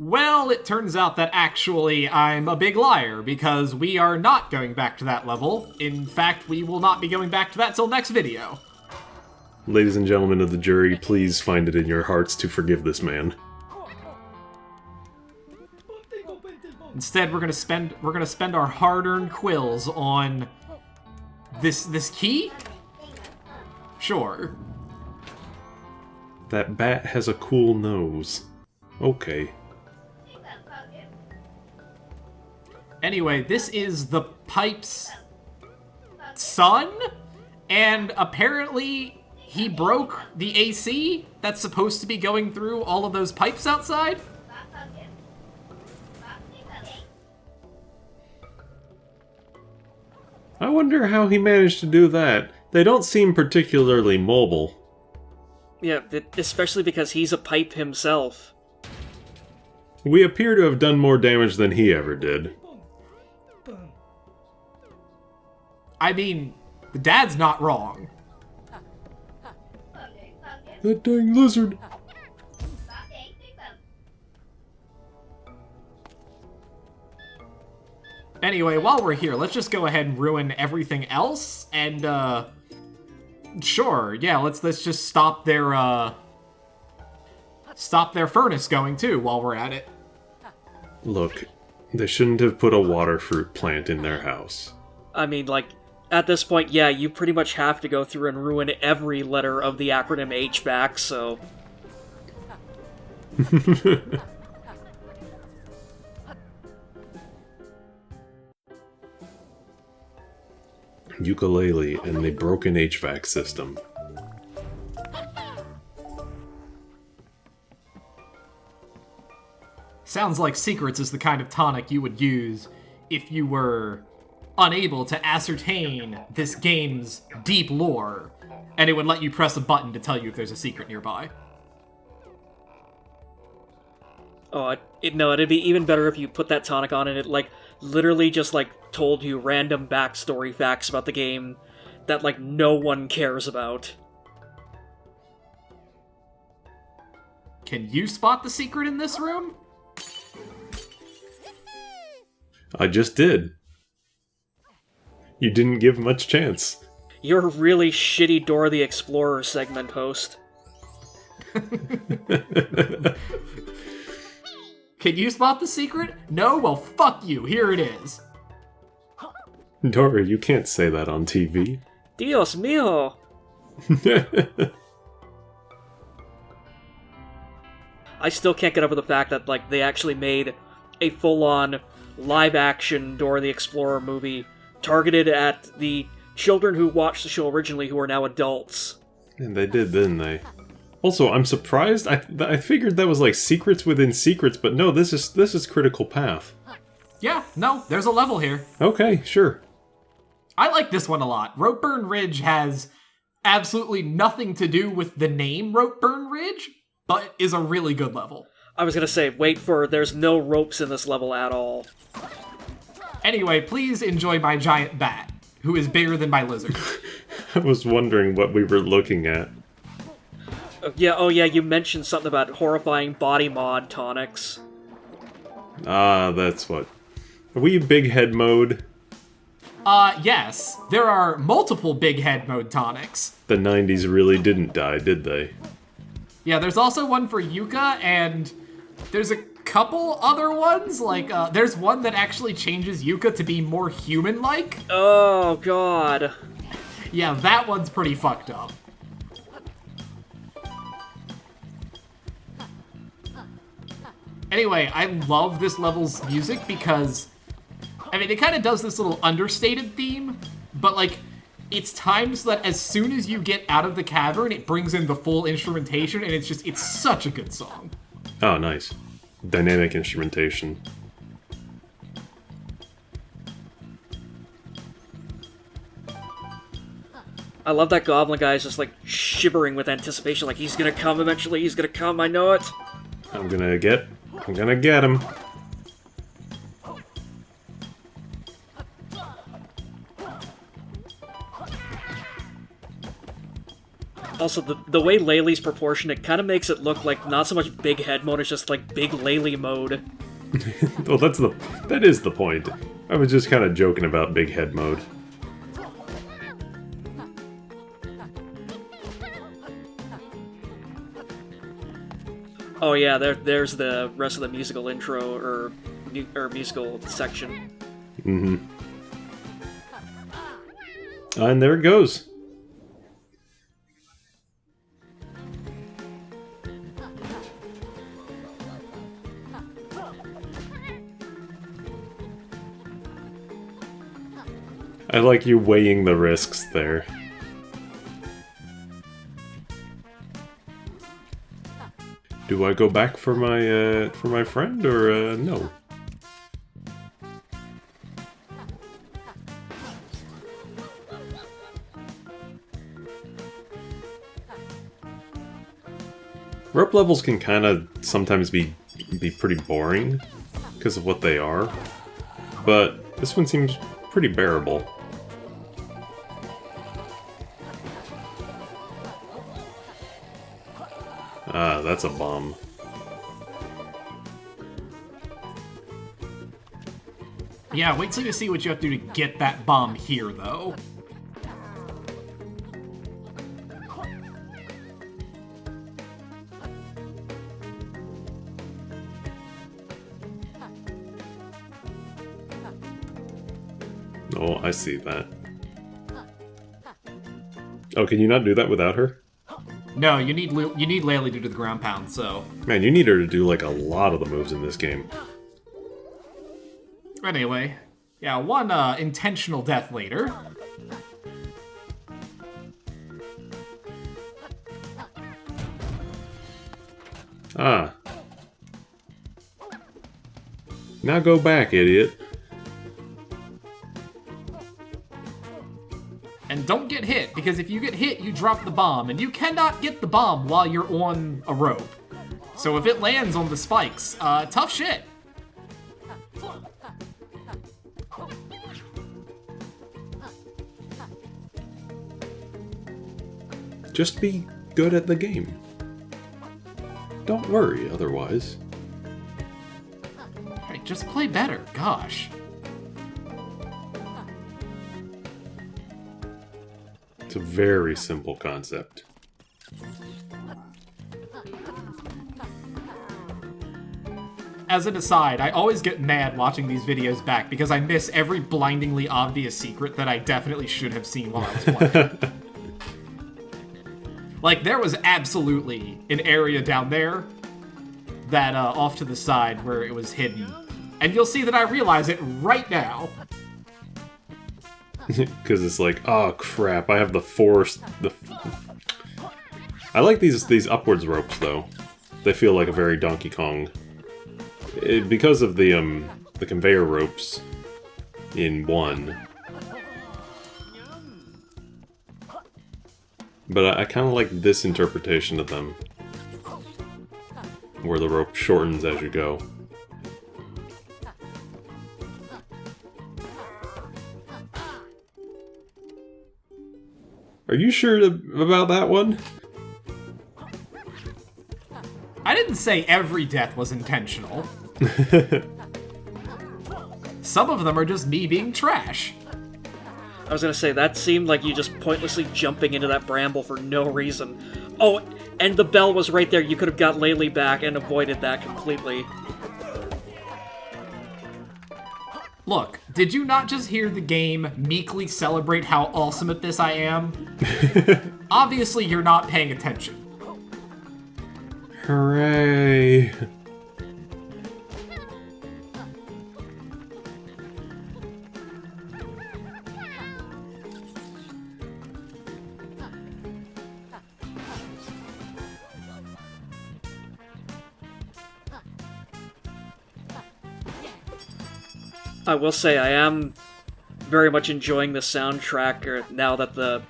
Well, it turns out that actually I'm a big liar, because we are not going back to that level. In fact, we will not be going back to that till next video. Ladies and gentlemen of the jury, please find it in your hearts to forgive this man. Instead, we're gonna spend our hard-earned quills on this key? Sure. That bat has a cool nose. Okay. Anyway, this is the pipe's son, and apparently he broke the AC that's supposed to be going through all of those pipes outside. I wonder how he managed to do that. They don't seem particularly mobile. Yeah, especially because he's a pipe himself. We appear to have done more damage than he ever did. I mean, the dad's not wrong. That dang lizard! Anyway, while we're here, let's just go ahead and ruin everything else, and, sure, yeah, let's just stop their furnace going, too, while we're at it. Look, they shouldn't have put a water fruit plant in their house. I mean, like, at this point, yeah, you pretty much have to go through and ruin every letter of the acronym HVAC, so... Yooka-Laylee and the broken HVAC system. Sounds like secrets is the kind of tonic you would use if you were unable to ascertain this game's deep lore, and it would let you press a button to tell you if there's a secret nearby. Oh, no, it'd be even better if you put that tonic on and it, like, literally just, like, told you random backstory facts about the game that, like, no one cares about. Can you spot the secret in this room? I just did. You didn't give much chance. You're a really shitty Dora the Explorer segment host. Can you spot the secret? No? Well, fuck you. Here it is. Dora, you can't say that on TV. Dios mío! I still can't get over the fact that, like, they actually made a full-on live-action Dora the Explorer movie targeted at the children who watched the show originally who are now adults. And they did, didn't they? Also, I'm surprised. I figured that was like secrets within secrets, but no, this is Critical Path. Yeah, no, there's a level here. Okay, sure. I like this one a lot. Ropeburn Ridge has absolutely nothing to do with the name Ropeburn Ridge, but is a really good level. I was gonna say, wait for there's no ropes in this level at all. Anyway, please enjoy my giant bat, who is bigger than my lizard. I was wondering what we were looking at. Oh yeah, you mentioned something about horrifying body mod tonics. Ah, that's what. Are we big head mode? Yes. There are multiple big head mode tonics. The 90s really didn't die, did they? Yeah, there's also one for Yooka, and there's a couple other ones. Like, there's one that actually changes Yooka to be more human-like. Oh, God. Yeah, that one's pretty fucked up. Anyway, I love this level's music because, I mean, it kind of does this little understated theme, but, like, it's times that as soon as you get out of the cavern, it brings in the full instrumentation, and it's such a good song. Oh, nice. Dynamic instrumentation. I love that goblin guy is just, like, shivering with anticipation, like, he's gonna come eventually, he's gonna come, I know it. I'm gonna get him. Also, the way Laylee's proportioned, it kind of makes it look like not so much big head mode, it's just like big Laylee mode. Well, that is the point. I was just kind of joking about big head mode. Oh yeah, there's the rest of the musical intro, or musical section. Mm-hmm. And there it goes. I like you weighing the risks there. Do I go back for my friend, or no? Rope levels can kind of sometimes be pretty boring because of what they are, but this one seems pretty bearable. Ah, that's a bomb. Yeah, wait till you see what you have to do to get that bomb here, though. Oh, I see that. Oh, can you not do that without her? No, you need Laylee to do the ground pound, so... Man, you need her to do, like, a lot of the moves in this game. Anyway, yeah, one intentional death later. Ah. Now go back, idiot. And don't get hit, because if you get hit, you drop the bomb, and you cannot get the bomb while you're on a rope. So if it lands on the spikes, tough shit. Just be good at the game. Don't worry otherwise. Alright, just play better, gosh. It's a very simple concept. As an aside, I always get mad watching these videos back because I miss every blindingly obvious secret that I definitely should have seen while I was playing. Like, there was absolutely an area down there that off to the side where it was hidden. And you'll see that I realize it right now. Because it's like, oh crap, I have the force. I like these upwards ropes though. They feel like a very Donkey Kong. Because of the conveyor ropes in 1. But I kind of like this interpretation of them, where the rope shortens as you go. Are you sure about that one? I didn't say every death was intentional. Some of them are just me being trash. I was gonna say, that seemed like you just pointlessly jumping into that bramble for no reason. Oh, and the bell was right there. You could have got Laylee back and avoided that completely. Look, did you not just hear the game meekly celebrate how awesome at this I am? Obviously, you're not paying attention. Hooray! I will say I am very much enjoying the soundtrack now that the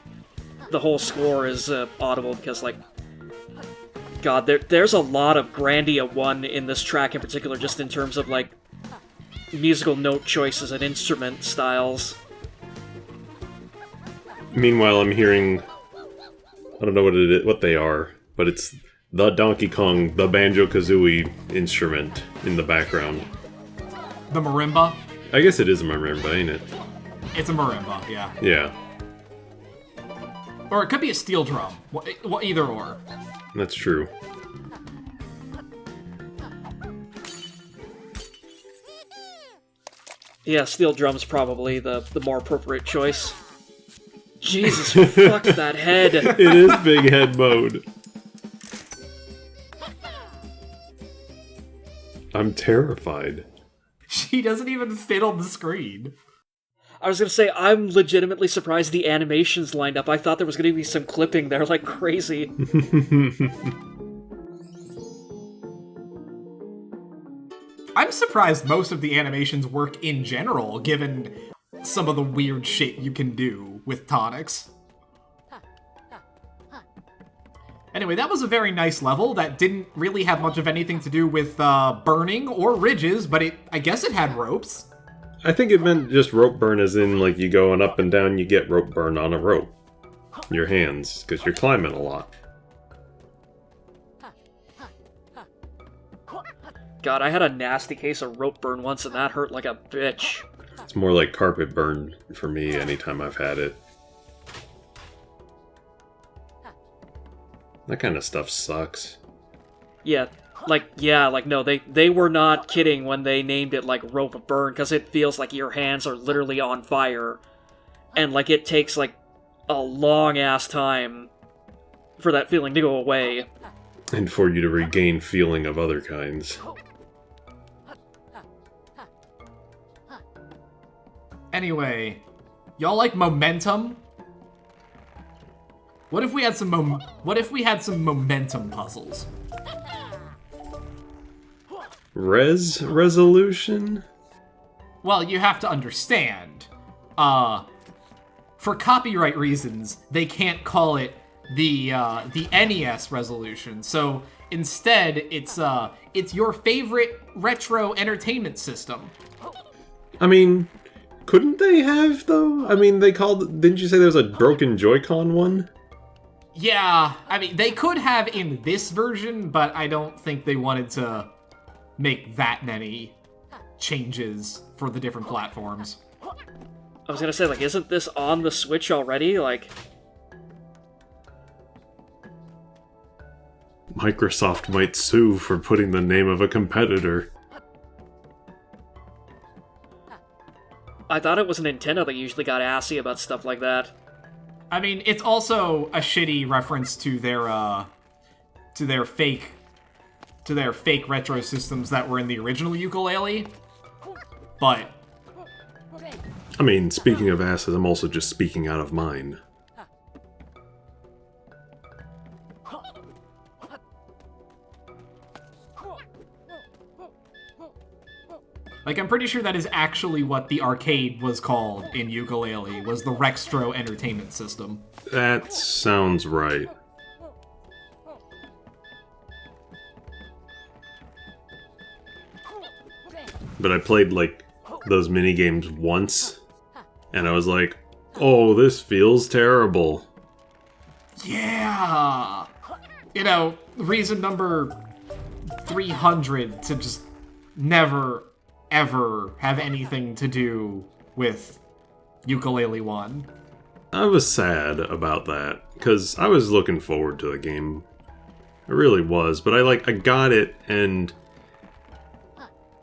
whole score is audible, because, like, God, there's a lot of Grandia 1 in this track in particular, just in terms of, like, musical note choices and instrument styles. Meanwhile, I'm hearing I don't know what they are, but it's the Donkey Kong, the Banjo-Kazooie instrument in the background. The marimba? I guess it is a marimba, ain't it? It's a marimba, yeah. Yeah. Or it could be a steel drum. Well, either or. That's true. Yeah, steel drum's probably the more appropriate choice. Jesus, fuck that head. It is big head mode. I'm terrified. She doesn't even fit on the screen. I was gonna say, I'm legitimately surprised the animations lined up. I thought there was gonna be some clipping there like crazy. I'm surprised most of the animations work in general, given some of the weird shit you can do with tonics. Anyway, that was a very nice level that didn't really have much of anything to do with burning or ridges, but I guess it had ropes. I think it meant just rope burn as in, like, you going up and down, you get rope burn on a rope. Your hands, because you're climbing a lot. God, I had a nasty case of rope burn once and that hurt like a bitch. It's more like carpet burn for me anytime I've had it. That kind of stuff sucks. Yeah, no, they were not kidding when they named it, like, Ropeburn, because it feels like your hands are literally on fire. And, like, it takes, like, a long-ass time for that feeling to go away. And for you to regain feeling of other kinds. Anyway, y'all like momentum? What if we had some momentum puzzles? Resolution? Well, you have to understand. For copyright reasons, they can't call it the NES resolution. So instead, it's your favorite retro entertainment system. I mean, couldn't they have though? I mean, didn't you say there was a broken Joy-Con one? Yeah, I mean, they could have in this version, but I don't think they wanted to make that many changes for the different platforms. I was gonna say, like, isn't this on the Switch already? Like... Microsoft might sue for putting the name of a competitor. I thought it was Nintendo that usually got assy about stuff like that. I mean, it's also a shitty reference to their fake retro systems that were in the original Yooka-Laylee. But I mean, speaking of asses, I'm also just speaking out of mine. like, I'm pretty sure that is actually what the arcade was called in Yooka-Laylee, was the Rextro Entertainment System. That sounds right. But I played, like, those minigames once, and I was like, oh, this feels terrible. Yeah! You know, reason number 300 to just never, ever have anything to do with Yooka-Laylee 1. I was sad about that, because I was looking forward to the game. I really was, but I got it, and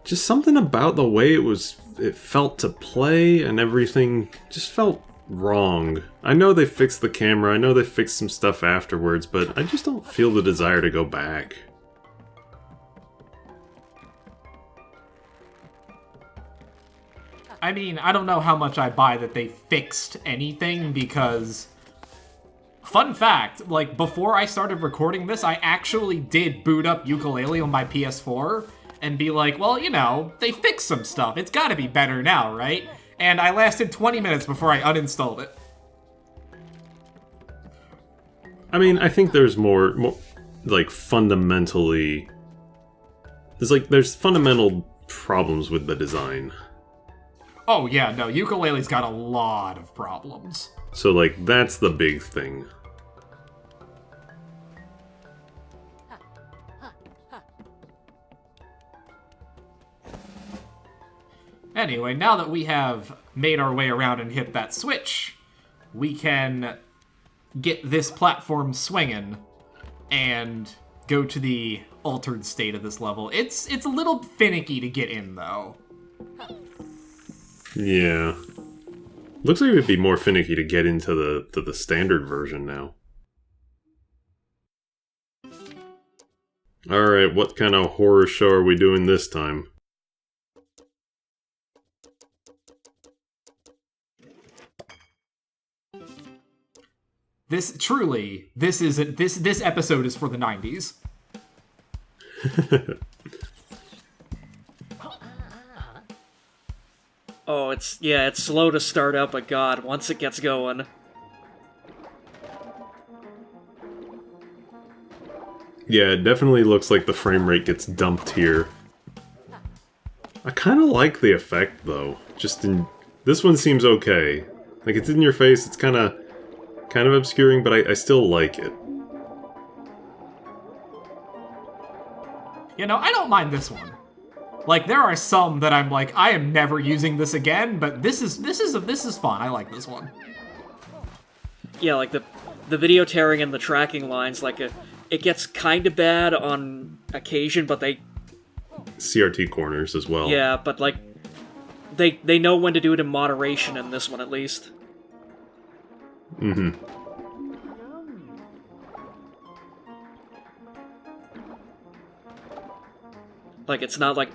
just something about the way it felt to play and everything just felt wrong. I know they fixed the camera, I know they fixed some stuff afterwards, but I just don't feel the desire to go back. I mean, I don't know how much I buy that they fixed anything, because... Fun fact, like, before I started recording this, I actually did boot up Yooka-Laylee on my PS4 and be like, well, you know, they fixed some stuff. It's gotta be better now, right? And I lasted 20 minutes before I uninstalled it. I mean, I think there's more like, fundamentally... There's fundamental problems with the design. Oh, yeah, no, Yooka-Laylee's got a lot of problems. So, like, that's the big thing. Anyway, now that we have made our way around and hit that switch, we can get this platform swinging and go to the altered state of this level. It's a little finicky to get in, though. Yeah. Looks like it would be more finicky to get into the standard version now. Alright, what kind of horror show are we doing this time? This episode is for the 90s. Oh, it's slow to start up, but god, once it gets going. Yeah, it definitely looks like the frame rate gets dumped here. I kind of like the effect, though. This one seems okay. Like, it's in your face, it's kind of obscuring, but I still like it. You know, I don't mind this one. Like, there are some that I'm like, I am never using this again, but this is fun. I like this one. Yeah, like the video tearing and the tracking lines, like it gets kind of bad on occasion, but they CRT corners as well. Yeah, but like they know when to do it in moderation in this one at least. Mm-hmm. Like, it's not like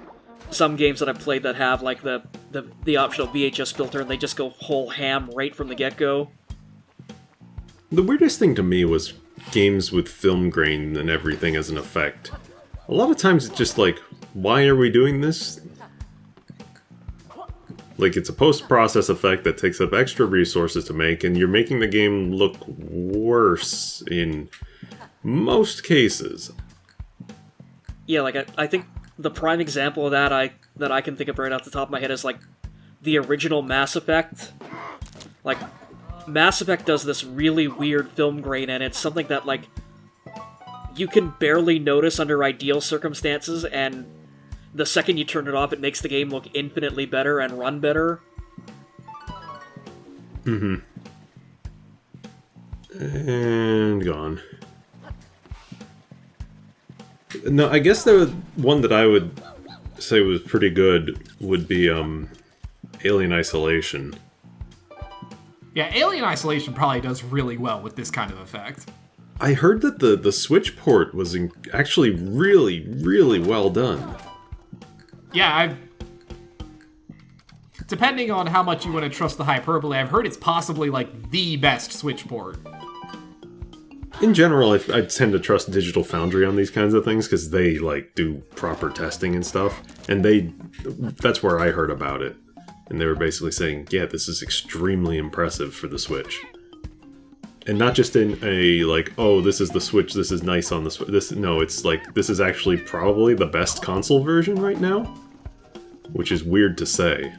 some games that I've played that have, like, the optional VHS filter, and they just go whole ham right from the get-go. The weirdest thing to me was games with film grain and everything as an effect. A lot of times it's just like, why are we doing this? Like, it's a post-process effect that takes up extra resources to make, and you're making the game look worse in most cases. Yeah, like, I think the prime example of that I can think of right off the top of my head is, like, the original Mass Effect. Like, Mass Effect does this really weird film grain, and it's something that, like, you can barely notice under ideal circumstances, and the second you turn it off, it makes the game look infinitely better and run better. Mm-hmm. And gone. No, I guess the one that I would say was pretty good would be Alien Isolation. Yeah, Alien Isolation probably does really well with this kind of effect. I heard that the Switch port was actually really, really well done. Yeah, depending on how much you want to trust the hyperbole, I've heard it's possibly, like, the best Switch port. In general, I tend to trust Digital Foundry on these kinds of things, because they, like, do proper testing and stuff, and that's where I heard about it. And they were basically saying, yeah, this is extremely impressive for the Switch. And not just in a, like, oh, this is the Switch, this is nice on the Switch. No, it's like, this is actually probably the best console version right now. Which is weird to say.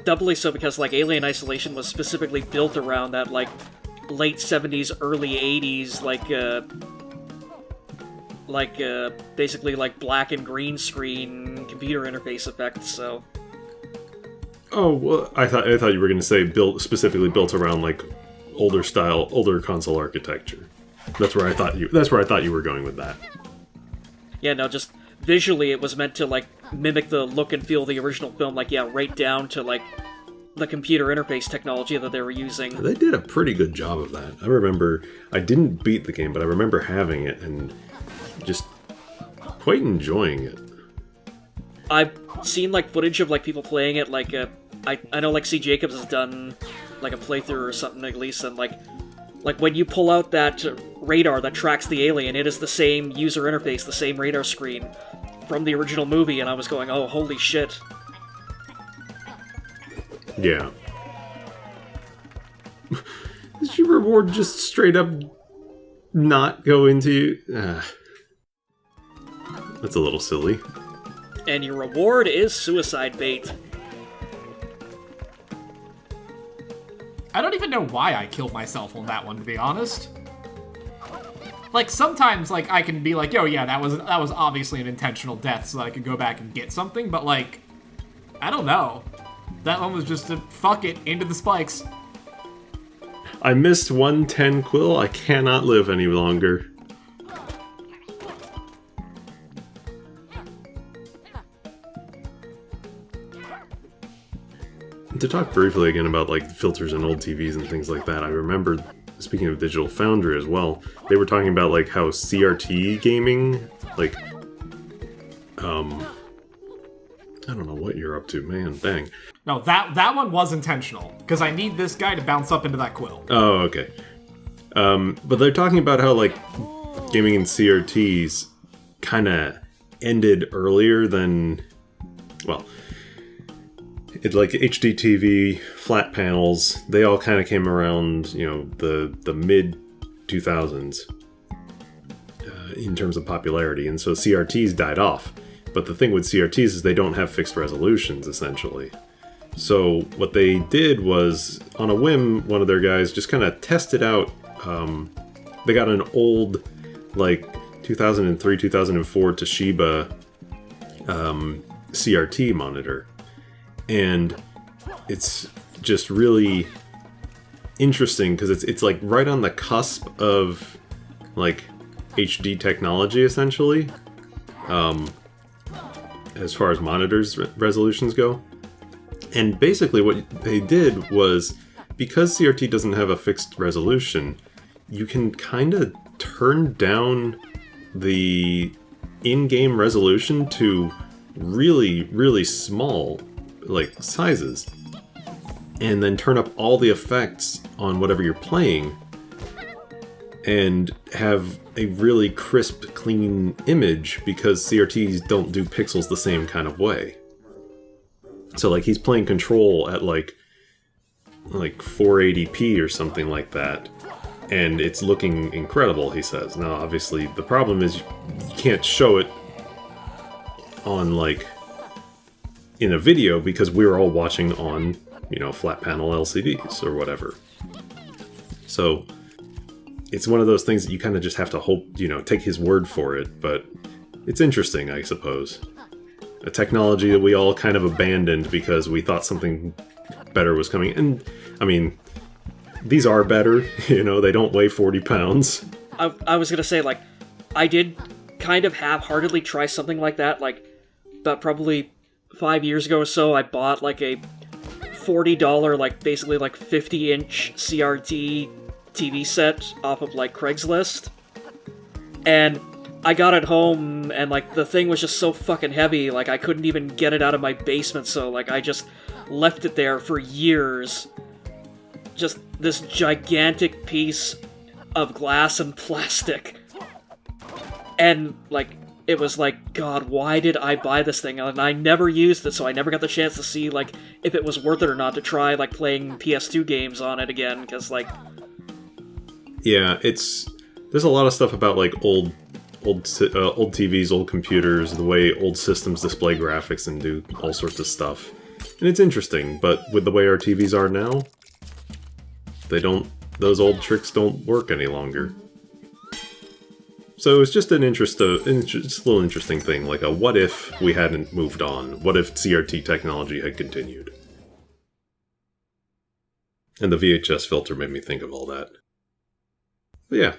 Doubly so because, like, Alien Isolation was specifically built around that, like, late 70s, early 80s, basically, like, black and green screen computer interface effects, so... Oh, well, I thought you were going to say specifically built around, like, older console architecture. That's where I thought you were going with that. Yeah, no, just visually it was meant to, like, mimic the look and feel of the original film, like, yeah, right down to, like, the computer interface technology that they were using. They did a pretty good job of that. I remember, I didn't beat the game, but I remember having it and just quite enjoying it. I've seen, like, footage of, like, people playing it, like, I know, like, C. Jacobs has done, like, a playthrough or something, at least, and, like, when you pull out that radar that tracks the alien, it is the same user interface, the same radar screen from the original movie, and I was going, oh, holy shit. Yeah. Did your reward just straight up not go into you? That's a little silly. And your reward is suicide bait. I don't even know why I killed myself on that one, to be honest. Like, sometimes, like, I can be like, oh yeah, that was obviously an intentional death so that I could go back and get something, but, like, I don't know. That one was just a fuck it, into the spikes. I missed 110 Quill. I cannot live any longer. To talk briefly again about like filters and old TVs and things like that, I remember, speaking of Digital Foundry as well, they were talking about like how CRT gaming, like, I don't know what you're up to, man, dang. No, that one was intentional, because I need this guy to bounce up into that quill. Oh, okay. But they're talking about how like gaming in CRTs kind of ended earlier than, well, it like HDTV, flat panels, they all kind of came around, you know, the mid 2000s in terms of popularity, and so CRTs died off. But the thing with CRTs is they don't have fixed resolutions, essentially. So what they did was, on a whim, one of their guys just kind of tested out, they got an old, like, 2003, 2004 Toshiba CRT monitor. And it's just really interesting because it's like right on the cusp of like HD technology, essentially, as far as monitors resolutions go. And basically what they did was, because CRT doesn't have a fixed resolution, you can kind of turn down the in-game resolution to really, really small like sizes, and then turn up all the effects on whatever you're playing and have a really crisp, clean image, because CRTs don't do pixels the same kind of way. So like he's playing Control at like 480p or something like that, and it's looking incredible, he says. Now obviously the problem is you can't show it on like in a video, because we were all watching on, you know, flat panel LCDs or whatever. So it's one of those things that you kind of just have to hope, you know, take his word for it, but it's interesting, I suppose. A technology that we all kind of abandoned because we thought something better was coming. And, I mean, these are better, you know, they don't weigh 40 pounds. I was gonna say, like, I did kind of half-heartedly try something like that, like, about probably 5 years ago or so. I bought like a $40, like basically like 50-inch CRT TV set off of like Craigslist, and I got it home, and like the thing was just so fucking heavy, like I couldn't even get it out of my basement, so like I just left it there for years. Just this gigantic piece of glass and plastic, and like it was like, God, why did I buy this thing? And I never used it, so I never got the chance to see, like, if it was worth it or not to try, like, playing PS2 games on it again, because, like... Yeah, there's a lot of stuff about, like, old TVs, old computers, the way old systems display graphics and do all sorts of stuff. And it's interesting, but with the way our TVs are now, those old tricks don't work any longer. So it's just just a little interesting thing, like a what if we hadn't moved on? What if CRT technology had continued? And the VHS filter made me think of all that. But yeah.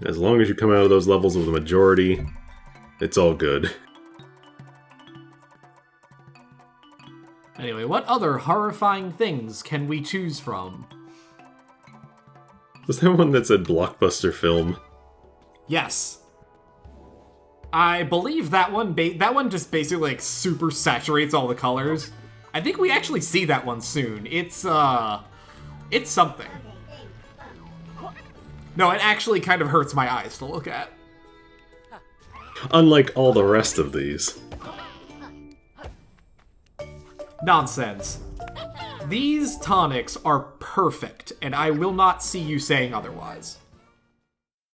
As long as you come out of those levels with a majority, it's all good. Anyway, what other horrifying things can we choose from? Was that one that said Blockbuster film? Yes. I believe that one just basically like super saturates all the colors. I think we actually see that one soon. It's something. No, it actually kind of hurts my eyes to look at. Unlike all the rest of these. Nonsense. These tonics are perfect, and I will not see you saying otherwise.